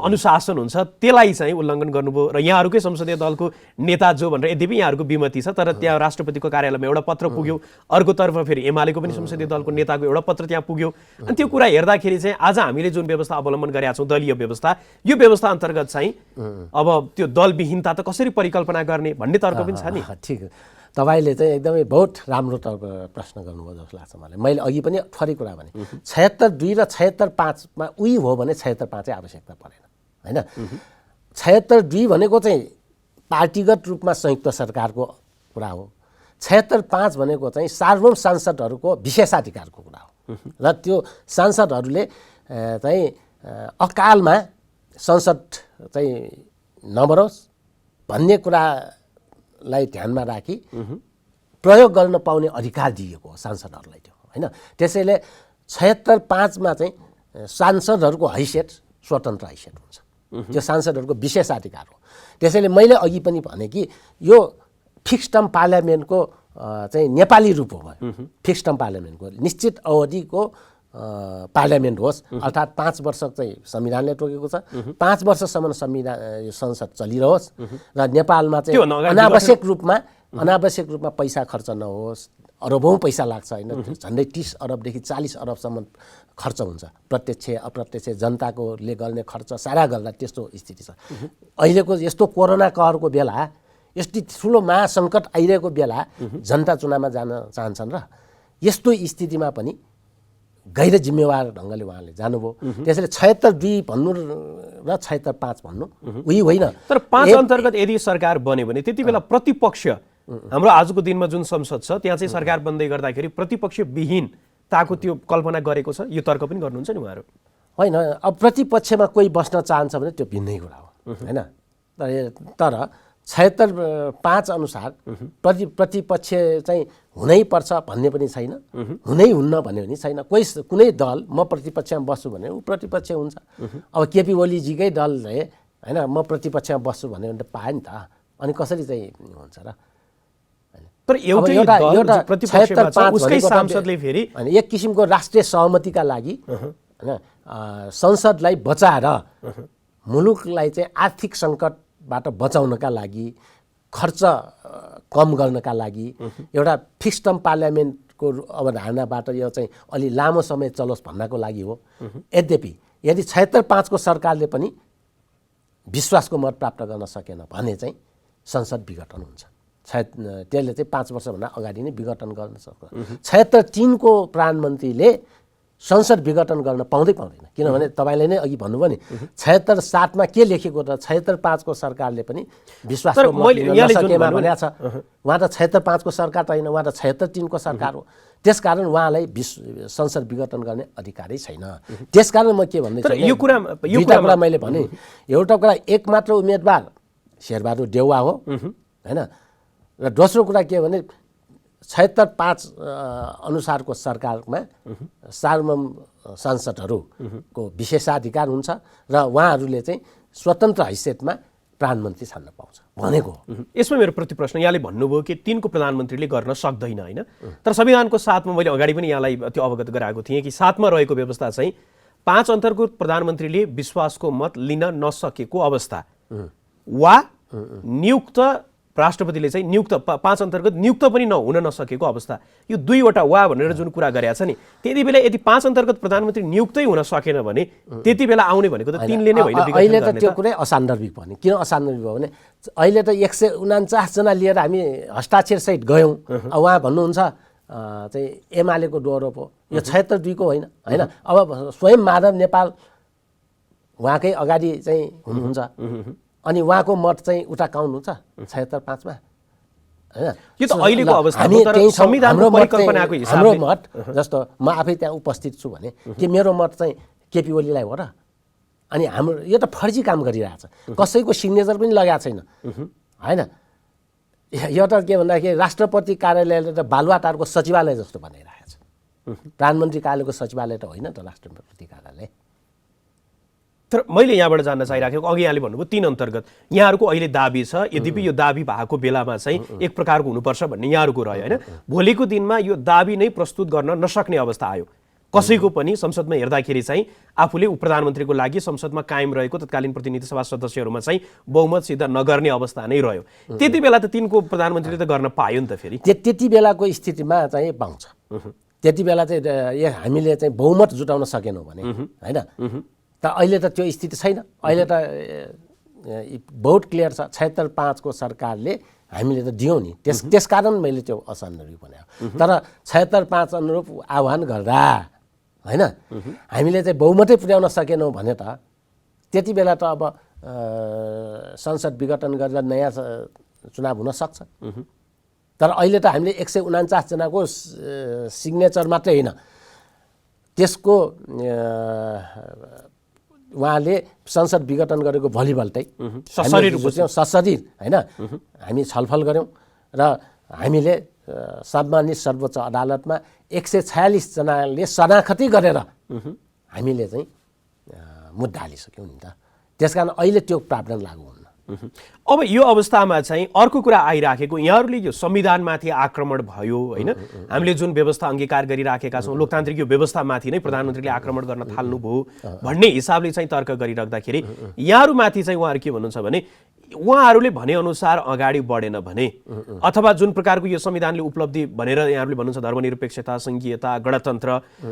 अनुशासन हुन्छ त्यसलाई चाहिँ उल्लङ्घन गर्नुभयो र यहाँहरूकै संसदीय दलको नेता जो भनेर यद्यपि यहाँहरूको विमति छ, तर त्यहाँ राष्ट्रपतिको कार्यालयमा एउटा पत्र पुग्यो, अर्कोतर्फ फेरि एमालेको पनि संसदीय दलको नेताको एउटा पत्र त्यहाँ पुग्यो। अनि त्यो कुरा हेर्दाखेरि चाहिँ आज हामीले जुन व्यवस्था अवलम्बन गरेका छौँ दलीय व्यवस्था, यो व्यवस्था अन्तर्गत चाहिँ अब त्यो दलविहीनता त कसरी परिकल्पना गर्ने भन्ने तर्क पनि छ नि। ठिक, तपाईँले चाहिँ एकदमै बहुत राम्रो प्रश्न गर्नुभयो जस्तो लाग्छ मलाई। मैले अघि पनि थोरै कुरा भने 76(2) र 76(5) उही हो भने 76(5) आवश्यकता परेन होइन। 76(2) भनेको चाहिँ पार्टीगत रूपमा संयुक्त सरकारको कुरा हो, 76(5) भनेको चाहिँ सार्वभौम सांसदहरूको विशेषाधिकारको कुरा हो। र त्यो सांसदहरूले चाहिँ अकालमा संसद चाहिँ नबरोस् भन्ने कुरालाई ध्यानमा राखी प्रयोग गर्न पाउने अधिकार दिएको हो सांसदहरूलाई त्यो होइन। त्यसैले 76(5) चाहिँ सांसदहरूको हैसियत स्वतन्त्र हैसियत हुन्छ, त्यो सांसदहरूको विशेषाधिकार हो। त्यसैले मैले अघि पनि भने कि यो फिक्स टर्म पार्लियामेन्टको चाहिँ नेपाली रूप हो। फिक्स टर्म पार्लियामेन्टको निश्चित अवधिको पार्लियामेन्ट होस्, अर्थात् 5 वर्ष चाहिँ संविधानले तोकेको छ, 5 वर्षसम्म संसद चलिरहोस् र नेपालमा चाहिँ अनावश्यक रूपमा पैसा खर्च नहोस्। अरबौँ पैसा लाग्छ होइन, झन्डै 30 अरबदेखि 40 अरबसम्म खर्च हुन्छ, प्रत्यक्ष अप्रत्यक्ष जनताकोले गर्ने खर्च सारा गर्दा त्यस्तो स्थिति छ। अहिलेको यस्तो कोरोना कहरको बेला, यस्तो ठुलो महासङ्कट आइरहेको बेला जनता चुनावमा जान चाहन्छन् र यस्तो स्थितिमा पनि गैर जिम्मेवार ढङ्गले उहाँले जानुभयो। त्यसैले 76(2) भन्नु र 76(5) भन्नु उही होइन। तर 5 अन्तर्गत यदि सरकार बन्यो भने त्यति बेला प्रतिपक्ष, हाम्रो आजको दिनमा जुन संसद छ त्यहाँ चाहिँ सरकार बन्दै गर्दाखेरि प्रतिपक्ष विहीनताको त्यो कल्पना गरेको छ, यो तर्क पनि गर्नुहुन्छ नि उहाँहरू? होइन, अब प्रतिपक्षमा कोही बस्न चाहन्छ भने त्यो भिन्नै कुरा हो होइन। तर 76(5) अनुसार प्रतिपक्ष चाहिँ हुनै पर्छ भन्ने पनि छैन, हुनै हुन्न भन्ने पनि छैन। कुनै दल म प्रतिपक्षमा बस्छु भने ऊ प्रतिपक्ष हुन्छ। अब केपी ओलीजीकै दलले होइन म प्रतिपक्षमा बस्छु भन्यो भने त पायो नि त, अनि कसरी चाहिँ हुन्छ र? तर एउटा उसकै सांसदले फेरि होइन एक किसिमको राष्ट्रिय सहमतिका लागि होइन संसदलाई बचाएर मुलुकलाई चाहिँ आर्थिक सङ्कटबाट बचाउनका लागि, खर्च कम गर्नका लागि एउटा फिक्स टर्म पार्लियामेन्टको अवधारणाबाट यो चाहिँ अलि लामो समय चलोस् भन्नको लागि हो। यद्यपि यदि 76(5) को सरकारले पनि विश्वासको मत प्राप्त गर्न सकेन भने चाहिँ संसद विघटन हुन्छ। त्यसले चाहिँ 5 वर्षभन्दा अगाडि नै विघटन गर्न सक्छ। 76-3 को प्रधानमन्त्रीले संसद विघटन गर्न पाउँदैन, किनभने तपाईँले नै अघि भन्नुभयो नि 76-7 मा के लेखेको त 76-5 को सरकारले पनि विश्वासको मत लिन नसकेमा भनेको छ। उहाँ त 76-5 को सरकार त होइन, उहाँ त 76-3 को सरकार हो। त्यसकारण उहाँलाई संसद विघटन गर्ने अधिकारै छैन। त्यसकारण म के भन्दैछु, यो कुरा मैले भने एउटा कुरा एकमात्र उम्मेदवार शेरबहादुर देउवा हो हैन, र दोस्रो कुरा के भने 76-5 अनुसारको सरकारमा सार्वभौम सांसदहरूको विशेषाधिकार हुन्छ र उहाँहरूले चाहिँ स्वतन्त्र हैसियतमा प्रधानमन्त्री छान्न पाउँछ भनेको हो। यसमा मेरो प्रतिप्रश्न, यहाँले भन्नुभयो कि 3 को प्रधानमन्त्रीले गर्न सक्दैन होइन, तर संविधानको 7 मा मैले अगाडि पनि यहाँलाई त्यो अवगत गराएको थिएँ कि 7 मा रहेको व्यवस्था चाहिँ 5 अन्तर्गत प्रधानमन्त्रीले विश्वासको मत लिन नसकेको अवस्था वा नियुक्त राष्ट्रपतिले चाहिँ नियुक्त 5 अन्तर्गत नियुक्त पनि हुन नसकेको अवस्था, यो दुईवटा वा भनेर जुन कुरा गरेको छ नि, त्यति बेला यदि 5 अन्तर्गत प्रधानमन्त्री नियुक्तै हुन सकेन भने त्यति बेला आउने भनेको त 3 ले नै होइन। अहिले त त्यो कुरै असान्दर्भिक भने किन असान्दर्भिक भयो भने अहिले त 149 जना लिएर हामी हस्ताक्षर सहित गयौँ। उहाँ भन्नुहुन्छ चाहिँ एमालेको डोहोरो हो, यो 76-2 को होइन हैन। अब स्वयं माधव नेपाल उहाँकै अगाडि चाहिँ हुनुहुन्छ, अनि उहाँको मत चाहिँ उता काउन्ट हुन्छ 76-5 मा हैन। यो त अहिलेको अवस्था हो, तर संविधानको परिकल्पनाको हिसाबले हाम्रो मत जस्तो म आफै त्यहाँ उपस्थित छु भने के मेरो मत चाहिँ केपी ओलीलाई हो र? अनि हाम्रो यो त फर्जी काम गरिरहेछ, कसैको सिग्नेचर पनि लगाएको छैन हैन। यो त के भन्दाखेरि राष्ट्रपति कार्यालयले त बालुवाटारको सचिवालय जस्तो बनाइरहेको छ। प्रधानमन्त्री कार्यालयको सचिवालय त होइन त राष्ट्रपति कार्यालय। तर मैले यहाँबाट जान्न चाहिराखेको, अघि यहाँले भन्नुभयो 3 अन्तर्गत यहाँहरूको अहिले दाबी छ, यद्यपि यो दाबी भएको बेलामा चाहिँ एक प्रकारको हुनुपर्छ भन्ने यहाँहरूको रह्यो होइन। भोलिको दिनमा यो दाबी नै प्रस्तुत गर्न नसक्ने अवस्था आयो, कसैको पनि संसदमा हेर्दाखेरि चाहिँ आफूले प्रधानमन्त्रीको लागि संसदमा कायम रहेको तत्कालीन प्रतिनिधि सभा सदस्यहरूमा चाहिँ बहुमत सिद्ध नगर्ने अवस्था नै रह्यो। त्यति बेला त 3 को प्रधानमन्त्रीले त गर्न पायो नि त फेरि। त्यति बेलाको स्थितिमा चाहिँ पाउँछ, त्यति बेला चाहिँ हामीले चाहिँ बहुमत जुटाउन सकेनौँ भने हैन। त अहिले त त्यो स्थिति छैन, अहिले त बहुत क्लियर छ 76-5 को सरकारले हामीले त दियौँ नि, त्यसकारण मैले त्यो असान्दर्भिक बनाएको। तर 76-5 अनुरूप आह्वान गर्दा हैन हामीले चाहिँ बहुमतै पुर्याउन सकेनौँ भने त त्यति बेला त अब संसद विघटन गरेर नयाँ चुनाव हुन सक्छ। तर अहिले त हामीले 149 जनाको सिग्नेचर मात्रै होइन, त्यसको उहाँले संसद विघटन गरेको भलिबलटै सशरीर हैन हामी छलफल गऱ्यौँ र हामीले सम्मानित सर्वोच्च अदालतमा 146 जनाले शनाखती गरेर हामीले चाहिँ मुद्दा हालिसक्यौँ नि त। त्यसकारण अहिले त्यो प्रावधान लागू हुन्न। अब यो अवस्थामा चाहिँ अर्को कुरा आइराखेको, यहाँहरूले यो संविधानमाथि आक्रमण भयो होइन, हामीले जुन व्यवस्था अङ्गीकार गरिराखेका छौँ लोकतान्त्रिक यो व्यवस्थामाथि नै प्रधानमन्त्रीले आक्रमण गर्न थाल्नुभयो भन्ने हिसाबले चाहिँ तर्क गरिराख्दाखेरि यहाँहरूमाथि चाहिँ उहाँहरू के भन्नुहुन्छ भने उहाँहरूले भनेअनुसार अगाडि बढेन भने अथवा जुन प्रकारको यो संविधानले उपलब्धि भनेर यहाँहरूले भन्नुहुन्छ धर्मनिरपेक्षता, सङ्घीयता, गणतन्त्र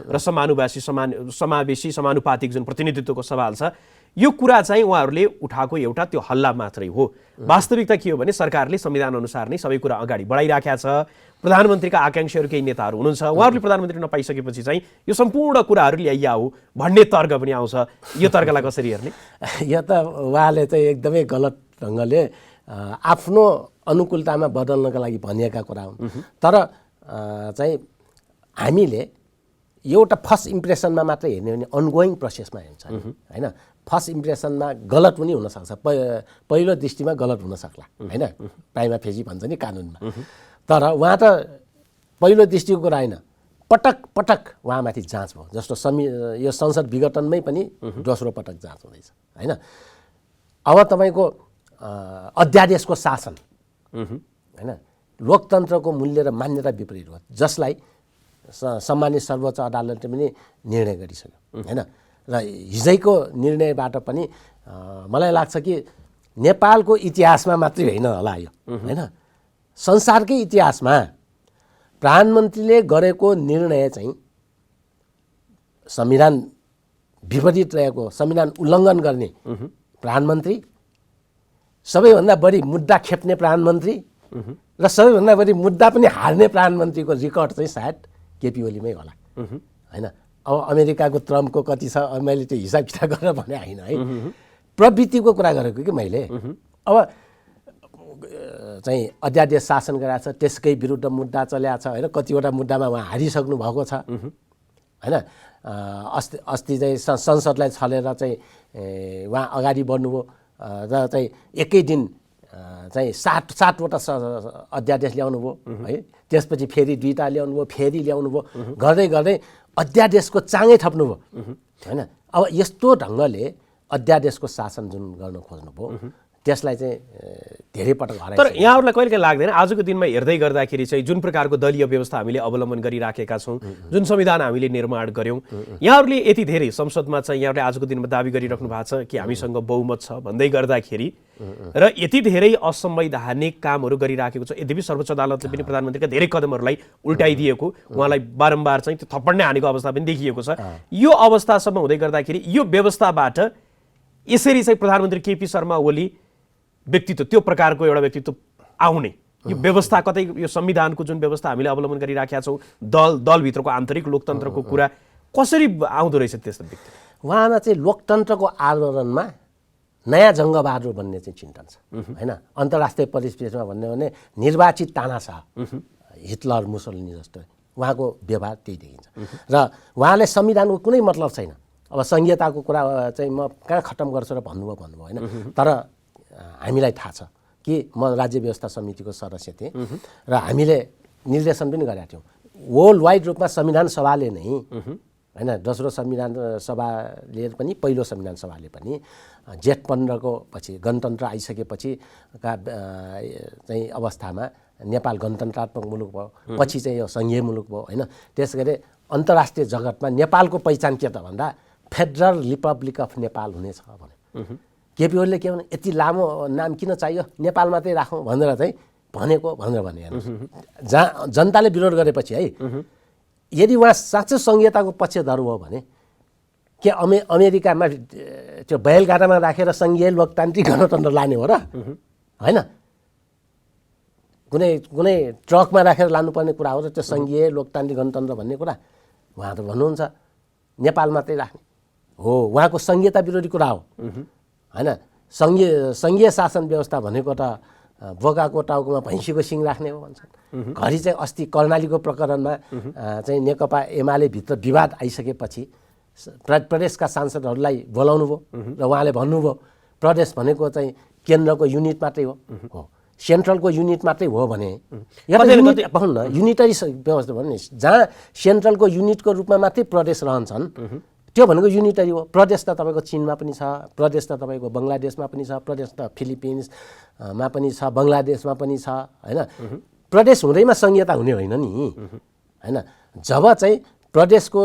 र समावेशी समानुपातिक जुन प्रतिनिधित्वको सवाल छ, यो कुरा चाहिँ उहाँहरूले उठाएको एउटा त्यो हल्ला मात्रै हो। वास्तविकता के हो भने सरकारले संविधान अनुसार नै सबै कुरा अगाडि बढाइराखेका छ। प्रधानमन्त्रीका आकांक्षीहरू केही नेताहरू हुनुहुन्छ, उहाँहरूले प्रधानमन्त्री नपाइसकेपछि चाहिँ यो सम्पूर्ण कुराहरू ल्याइया हो भन्ने तर्क पनि आउँछ। यो तर्कलाई कसरी हेर्ने? यो त उहाँले चाहिँ एकदमै गलत ढङ्गले आफ्नो अनुकूलतामा बदल्नका लागि भनिएका कुरा हुन्। तर चाहिँ हामीले एउटा फर्स्ट इम्प्रेसनमा मात्रै हेर्ने हो भने अनगोइङ प्रोसेसमा हेर्छ हैन। फर्स्ट इम्प्रेसनमा गलत पनि हुनसक्छ, पहिलो दृष्टिमा गलत हुनसक्ला हैन, प्राइमा फेजी भन्छ नि कानुनमा। तर उहाँ त पहिलो दृष्टिको कुरा होइन, पटक पटक उहाँमाथि जाँच भयो। जस्तो यो संसद विघटनमै पनि दोस्रो पटक जाँच हुँदैछ हैन। अब तपाईँको अध्यादेशको शासन हैन लोकतन्त्रको मूल्य र मान्यता विपरीत हो, जसलाई सम्मानित सर्वोच्च अदालतले पनि निर्णय गरिसक्यो हैन। र हिजैको निर्णयबाट पनि मलाई लाग्छ कि नेपालको इतिहासमा मात्रै होइन होला यो हैन, संसारकै इतिहासमा प्रधानमन्त्रीले गरेको निर्णय चाहिँ संविधान विपरीत रहेको, संविधान उल्लङ्घन गर्ने प्रधानमन्त्री, सबैभन्दा बढी मुद्दा खेप्ने प्रधानमन्त्री र सबैभन्दा बढी मुद्दा पनि हार्ने प्रधानमन्त्रीको रेकर्ड चाहिँ सायद केपी ओलीमै होला होइन। अब अमेरिकाको ट्रम्पको कति छ मैले त्यो हिसाब किताब गरेर भने होइन है, प्रवृत्तिको कुरा गरेको कि मैले। अब चाहिँ अध्यादेश शासन गराएको छ, त्यसकै विरुद्ध मुद्दा चलेको छ होइन, कतिवटा मुद्दामा उहाँ हारिसक्नु भएको छ होइन। अस्ति चाहिँ संसदलाई छलेर चाहिँ उहाँ अगाडि बढ्नुभयो र चाहिँ एकै दिन चाहिँ सातवटा अध्यादेश ल्याउनु भयो है, त्यसपछि फेरि 2टा ल्याउनु भयो, फेरि ल्याउनु भयो, गर्दै गर्दै अध्यादेशको चाङै थप्नुभयो होइन। अब यस्तो ढङ्गले अध्यादेशको शासन जुन गर्न खोज्नुभयो त्यसलाई चाहिँ धेरै पटक हराइसक्यो। तर यहाँहरूलाई कहिले काहीँ लाग्दैन आजको दिनमा हेर्दै गर्दाखेरि चाहिँ जुन प्रकारको दलीय व्यवस्था हामीले अवलम्बन गरिराखेका छौँ, जुन संविधान हामीले निर्माण गऱ्यौँ, यहाँहरूले यति धेरै संसदमा चाहिँ यहाँहरूले आजको दिनमा दाबी गरिराख्नु भएको छ कि हामीसँग बहुमत छ भन्दै गर्दाखेरि र यति धेरै असंवैधानिक कामहरू गरिराखेको छ, यद्यपि सर्वोच्च अदालतले पनि प्रधानमन्त्रीका धेरै कदमहरूलाई उल्टाइदिएको, उहाँलाई बारम्बार चाहिँ त्यो थप्पड नै हानेको अवस्था पनि देखिएको छ। यो अवस्थासम्म हुँदै गर्दाखेरि यो व्यवस्थाबाट यसरी चाहिँ प्रधानमन्त्री केपी शर्मा ओली व्यक्तित्व, त्यो प्रकारको एउटा व्यक्तित्व आउने यो व्यवस्था कतै यो संविधानको जुन व्यवस्था हामीले अवलम्बन गरिराखेका छौँ, दलभित्रको आन्तरिक लोकतन्त्रको कुरा कसरी आउँदो रहेछ त्यस्तो व्यक्ति? उहाँमा चाहिँ लोकतन्त्रको आवरणमा नयाँ जङ्गबहादुर भन्ने चाहिँ चिन्तन छ होइन। अन्तर्राष्ट्रिय परिस्थितिमा भन्यो भने निर्वाचित तानाशाह हिटलर मुसोलिनी जस्तो उहाँको व्यवहार त्यही देखिन्छ र उहाँले संविधानको कुनै मतलब छैन। अब संहिताको कुरा चाहिँ म कहाँ खत्तम गर्छु र भन्नुभयो होइन, तर हामीलाई थाहा छ कि म राज्य व्यवस्था समितिको सदस्य थिएँ र हामीले निर्देशन पनि गरेका थियौँ। वर्ल्ड वाइड रूपमा संविधान सभाले नै होइन, दोस्रो संविधान सभाले पनि पहिलो संविधान सभाले पनि जेठ 15 को पछि गणतन्त्र आइसकेपछि का चाहिँ अवस्थामा नेपाल गणतन्त्रात्मक मुलुक भयो, पछि चाहिँ यो सङ्घीय मुलुक भयो होइन। त्यस गरी अन्तर्राष्ट्रिय जगतमा नेपालको पहिचान के त भन्दा फेडरल रिपब्लिक अफ नेपाल हुनेछ भने केपी ओलीले के भने यति लामो नाम किन चाहियो, नेपाल मात्रै राखौँ भनेर चाहिँ भनेको भनेर भने हेर्नुहोस्, जहाँ जनताले विरोध गरेपछि है, यदि उहाँ साँच्चै संहिताको पक्षधर हो भने के अमेरिकामा त्यो बैलगाडामा राखेर सङ्घीय लोकतान्त्रिक गणतन्त्र लाने हो र होइन? कुनै ट्रकमा राखेर लानुपर्ने कुरा हो र त्यो सङ्घीय लोकतान्त्रिक गणतन्त्र भन्ने कुरा? उहाँ त भन्नुहुन्छ नेपाल मात्रै राख्ने हो, उहाँको संहिता विरोधी कुरा हो होइन। सङ्घीय शासन व्यवस्था भनेको त बोकाको टाउकोमा भैँसीको सिङ राख्ने हो भन्छन्। घरि चाहिँ अस्ति कर्णालीको प्रकरणमा चाहिँ नेकपा एमाले भित्र विवाद आइसकेपछि प्रदेशका सांसदहरूलाई बोलाउनु भयो र उहाँले भन्नुभयो प्रदेश भनेको चाहिँ केन्द्रको युनिट मात्रै हो, सेन्ट्रलको युनिट मात्रै हो भने भनौँ न युनिटरी व्यवस्था भन्ने जहाँ सेन्ट्रलको युनिटको रूपमा मात्रै प्रदेश रहन्छन् त्यो भनेको युनिटरी हो। प्रदेश त तपाईँको चीनमा पनि छ, प्रदेश त तपाईँको बङ्गलादेशमा पनि छ, प्रदेश त फिलिपिन्समा पनि छ, बङ्गलादेशमा पनि छ होइन। प्रदेश हुँदैमा संहिता हुने होइन नि होइन। जब चाहिँ प्रदेशको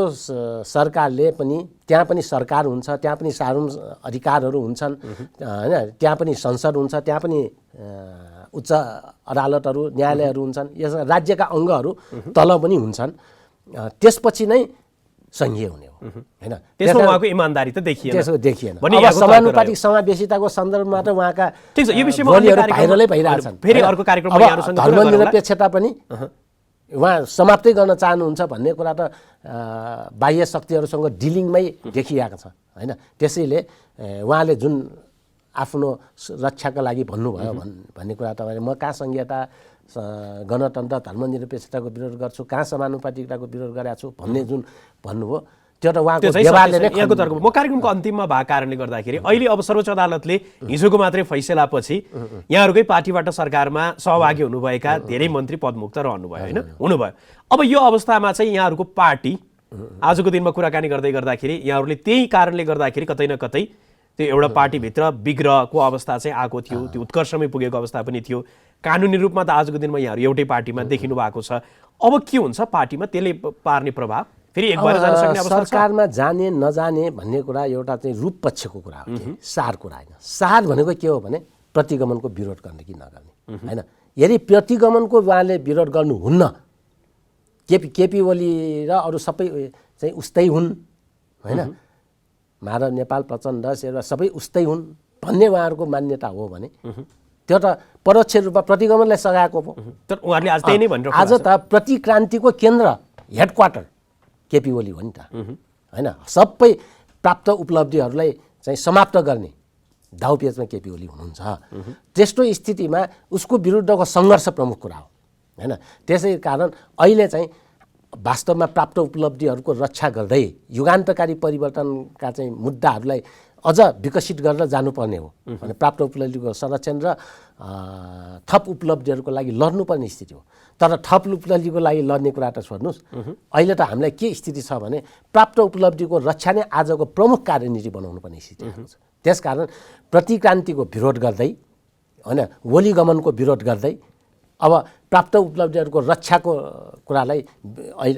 सरकारले पनि त्यहाँ पनि सरकार हुन्छ, त्यहाँ पनि सार्वभौम अधिकारहरू हुन्छन् होइन, त्यहाँ पनि संसद हुन्छ, त्यहाँ पनि उच्च अदालतहरू न्यायालयहरू हुन्छन्, यस राज्यका अङ्गहरू तल पनि हुन्छन्, त्यसपछि नै सङ्घीय हुने हो होइन। त्यसमा उहाँको इमानदारी त देखिएन, त्यसो देखिएन। अब समानुपातिक समावेशिताको सन्दर्भमा त उहाँका बोलीहरू भाइरलै भइरहेका छन्। फेरि अर्को कार्यक्रममा यहाँहरुसँग धर्मनिरपेक्षता पनि उहाँ समाप्तै गर्न चाहनुहुन्छ भन्ने कुरा त बाह्य शक्तिहरूसँग डिलिङमै देखिएको छ होइन। त्यसैले उहाँले जुन आफ्नो रक्षाका लागि भन्नुभयो भन्ने कुरा तपाईँले म कहाँ संहिता गणतन्त्र धर्मनिरपेक्षताको विरोध गर्छु, कहाँ समानुपातिकताको विरोध गरेको छु भन्ने जुन भन्नुभयो त्यो त उहाँको व्यवहारले नै यहाँको तर्क। म कार्यक्रमको अन्तिममा भएको कारणले गर्दाखेरि अहिले अब सर्वोच्च अदालतले हिजोको मात्रै फैसलापछि यहाँहरूकै पार्टीबाट सरकारमा सहभागी हुनुभएका धेरै मन्त्री पदमुक्त रहनुभयो होइन, हुनुभयो। अब यो अवस्थामा चाहिँ यहाँहरूको पार्टी आजको दिनमा कुराकानी गर्दै गर्दाखेरि यहाँहरूले त्यही कारणले गर्दाखेरि कतै न कतै त्यो एउटा पार्टीभित्र विग्रहको अवस्था चाहिँ आएको थियो, त्यो उत्कर्षमै पुगेको अवस्था पनि थियो। कानुनी रूपमा त आजको दिनमा यहाँहरू एउटै पार्टीमा देखिनु भएको छ। अब के हुन्छ पार्टीमा, त्यसले पार्ने प्रभाव फेरि एक भएर जान सक्ने अवस्था छ? सरकारमा जाने नजाने भन्ने कुरा एउटा चाहिँ रूप पक्षको कुरा हो, सार कुरा होइन। सार भनेको के हो भने प्रतिगमनको विरोध गर्ने कि नगर्ने होइन। यदि प्रतिगमनको उहाँले विरोध गर्नुहुन्न, केपी ओली र अरू सबै चाहिँ उस्तै हुन् होइन, माधव नेपाल प्रचण्ड शेरबहादुर सबै उस्तै हुन् भन्ने उहाँहरूको मान्यता हो भने त्यो त परोक्ष रूपमा प्रतिगमनलाई सघाएको पो। तर उहाँहरूले आज त्यही नै भनिरहनु आज त प्रतिक्रान्तिको केन्द्र हेडक्वार्टर केपी ओली हो नि त होइन। सबै प्राप्त उपलब्धिहरूलाई चाहिँ समाप्त गर्ने दाउपेचमा केपी ओली हुनुहुन्छ। त्यस्तो स्थितिमा उसको विरुद्धको सङ्घर्ष प्रमुख कुरा हो होइन। त्यसै कारण अहिले चाहिँ वास्तवमा प्राप्त उपलब्धिहरूको रक्षा गर्दै युगान्तकारी परिवर्तनका चाहिँ मुद्दाहरूलाई अझ विकसित गरेर जानुपर्ने हो भने प्राप्त उपलब्धिको संरक्षण र थप उपलब्धिहरूको लागि लड्नुपर्ने स्थिति हो। तर थप उपलब्धिको लागि लड्ने कुरा त छोड्नुहोस्, अहिले त हामीलाई के स्थिति छ भने प्राप्त उपलब्धिको रक्षा नै आजको प्रमुख कार्यनीति बनाउनु पर्ने स्थिति आएको छ। त्यसकारण प्रतिक्रान्तिको विरोध गर्दै होइन, ओली गमनको विरोध गर्दै अब प्राप्त उपलब्धिहरूको रक्षाको कुरालाई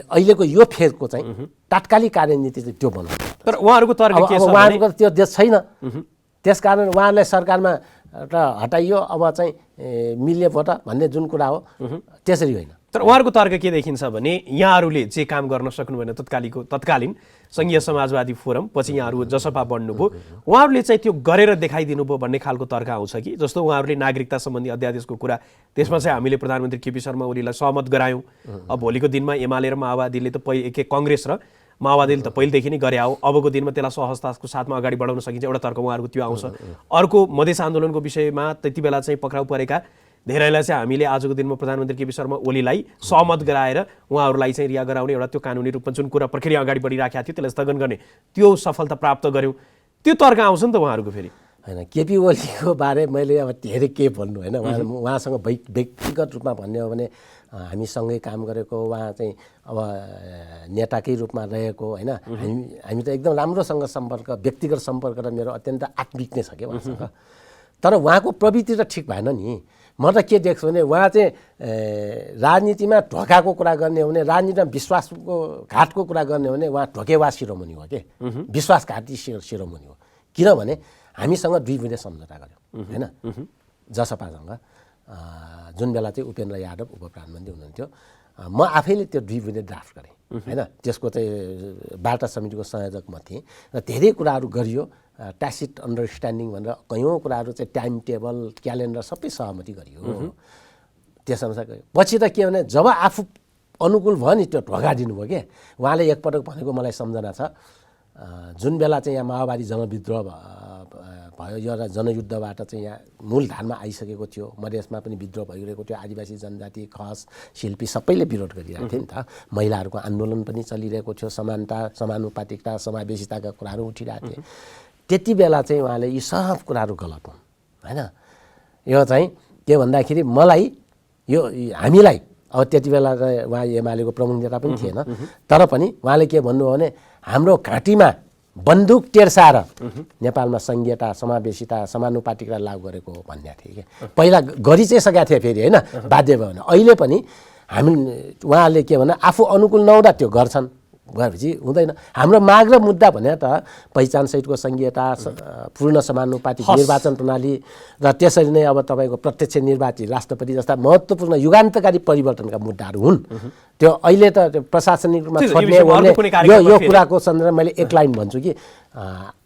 अहिलेको यो फेजको चाहिँ तात्कालिक कार्यनीति चाहिँ त्यो बनाउनु। तर उहाँहरूको तर्क के छ भने उहाँहरूको त्यो देश छैन। त्यसकारण उहाँलाई सरकारमा र हटाइयो, अब चाहिँ मिल्ने भोट भन्ने जुन कुरा हो त्यसरी होइन। तर उहाँहरूको तर्क के देखिन्छ भने यहाँहरूले जे काम गर्न सक्नु भएन तत्कालीन सङ्घीय समाजवादी फोरम, पछि यहाँहरू जसपा बढ्नुभयो, उहाँहरूले चाहिँ त्यो गरेर देखाइदिनु भयो भन्ने खालको तर्क आउँछ कि? जस्तो उहाँहरूले नागरिकता सम्बन्धी अध्यादेशको कुरा, त्यसमा चाहिँ हामीले प्रधानमन्त्री केपी शर्मा ओलीलाई सहमत गरायौँ। अब भोलिको दिनमा एमाले र माओवादीले त कङ्ग्रेस र माओवादीले त पहिलेदेखि नै गरे हो, अबको दिनमा त्यसलाई सहजताको साथमा अगाडि बढाउन सकिन्छ, एउटा तर्क उहाँहरूको त्यो आउँछ। अर्को मधेस आन्दोलनको विषयमा त्यति बेला चाहिँ पक्राउ परेका धेरैलाई चाहिँ हामीले आजको दिनमा प्रधानमन्त्री केपी शर्मा ओलीलाई सहमत गराएर उहाँहरूलाई चाहिँ रिहा गराउने एउटा त्यो कानुनी रूपमा जुन कुरा प्रक्रिया अगाडि बढिराखेको थियो त्यसलाई स्थगन गर्ने त्यो सफलता प्राप्त गर्यौँ, त्यो तर्क आउँछ नि त उहाँहरूको फेरि होइन। केपी ओलीको बारे मैले अब धेरै के भन्नु होइन। उहाँसँग व्यक्तिगत रूपमा भन्ने हो भने हामीसँगै काम गरेको, उहाँ चाहिँ अब नेताकै रूपमा रहेको होइन। हामी त एकदम राम्रोसँग सम्पर्क, व्यक्तिगत सम्पर्क र मेरो अत्यन्त आत्मिक नै छ क्या उहाँसँग। तर उहाँको प्रवृत्ति त ठिक भएन नि। म त के देख्छु भने उहाँ चाहिँ राजनीतिमा धोकाको कुरा गर्ने हो भने, राजनीतिमा विश्वासको घाटको कुरा गर्ने हो भने उहाँ धोकेबाज शिरोमणि हो के, विश्वासघाती शिरोमणि हो। किनभने हामीसँग 2 बुँदे सम्झौता गऱ्यो होइन जसपासँग, जुन बेला चाहिँ उपेन्द्र यादव उप प्रधानमन्त्री हुनुहुन्थ्यो। म आफैले त्यो 2 बुँदे ड्राफ्ट गरेँ होइन। त्यसको चाहिँ वार्ता समितिको संयोजक म थिएँ र धेरै कुराहरू गरियो, ट्यासिट अन्डरस्ट्यान्डिङ भनेर कयौँ कुराहरू चाहिँ टाइम टेबल, क्यालेन्डर सबै सहमति गरियो। त्यसअनुसार गयो। पछि त के भने जब आफू अनुकूल भयो नि त्यो ढोका दिनुभयो क्या। उहाँले एकपटक भनेको मलाई सम्झना छ, जुन बेला चाहिँ यहाँ माओवादी जनविद्रोह भयो, यो र जनयुद्धबाट चाहिँ यहाँ मूलधारमा आइसकेको थियो, मधेसमा पनि विद्रोह भइरहेको थियो, आदिवासी जनजाति, खस, शिल्पी सबैले विरोध गरिरहेको थियो नि त। महिलाहरूको आन्दोलन पनि चलिरहेको थियो, समानता, समानुपातिकता, समावेशिताका कुराहरू उठिरहेको थिए। त्यति बेला चाहिँ उहाँले यी सब कुराहरू गलत हुन् होइन। यो चाहिँ के भन्दाखेरि मलाई यो हामीलाई अब त्यति बेला उहाँ एमालेको प्रमुख नेता पनि थिएन, तर पनि उहाँले के भन्नुभयो भने हाम्रो घाँटीमा बन्दुक टेर्साएर नेपालमा सङ्घीयता, समावेशिता, समानुपातिकता लागू गरेको हो भन्ने थिए कि। पहिला गरि चाहिँ सकेका थिए फेरि होइन, बाध्य भयो भने। अहिले पनि हामी उहाँले के भन्दा आफू अनुकूल नहुँदा त्यो गर्छन्, भएपछि हुँदैन। हाम्रो माग र मुद्दा भने त पहिचानसहितको सङ्घीयता, पूर्ण समानुपातिक निर्वाचन प्रणाली र त्यसरी नै अब तपाईँको प्रत्यक्ष निर्वाचित राष्ट्रपति जस्ता महत्त्वपूर्ण युगान्तकारी परिवर्तनका मुद्दाहरू हुन्। त्यो अहिले त प्रशासनिक रूपमा छोड्ने यो कुराको सन्दर्भमा मैले एक लाइन भन्छु कि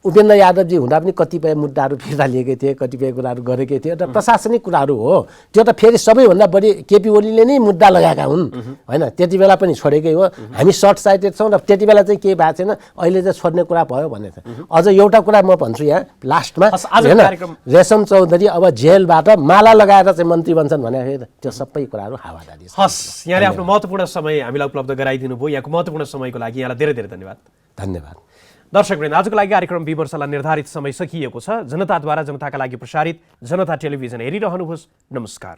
उपेन्द्र यादवजी हुँदा पनि कतिपय मुद्दाहरू फिर्ता लिएकै थिए, कतिपय कुराहरू गरेकै थिए र प्रशासनिक कुराहरू हो। त्यो त फेरि सबैभन्दा बढी केपी ओलीले नै मुद्दा लगाएका हुन् होइन। त्यति बेला पनि छोडेकै हो। हामी सर्ट साइटेड छौँ र त्यति बेला चाहिँ केही भएको छैन, अहिले चाहिँ छोड्ने कुरा भयो भन्ने छ। अझ एउटा कुरा म भन्छु यहाँ लास्टमा होइन, रेशम चौधरी अब जेलबाट माला लगाएर चाहिँ मन्त्री बन्छन् भने त्यो सबै कुराहरू हावादारी। हस्, यहाँले आफ्नो महत्त्वपूर्ण समय हामीलाई उपलब्ध गराइदिनु भयो। यहाँको महत्त्वपूर्ण समयको लागि यहाँलाई धेरै धेरै धन्यवाद। धन्यवाद। दर्शकवृन्द, आजको लागि कार्यक्रम विमर्शलाई निर्धारित समय सकिएको छ। जनताद्वारा जनताका लागि प्रसारित जनता टेलिभिजन हेरिरहनुहोस्। नमस्कार।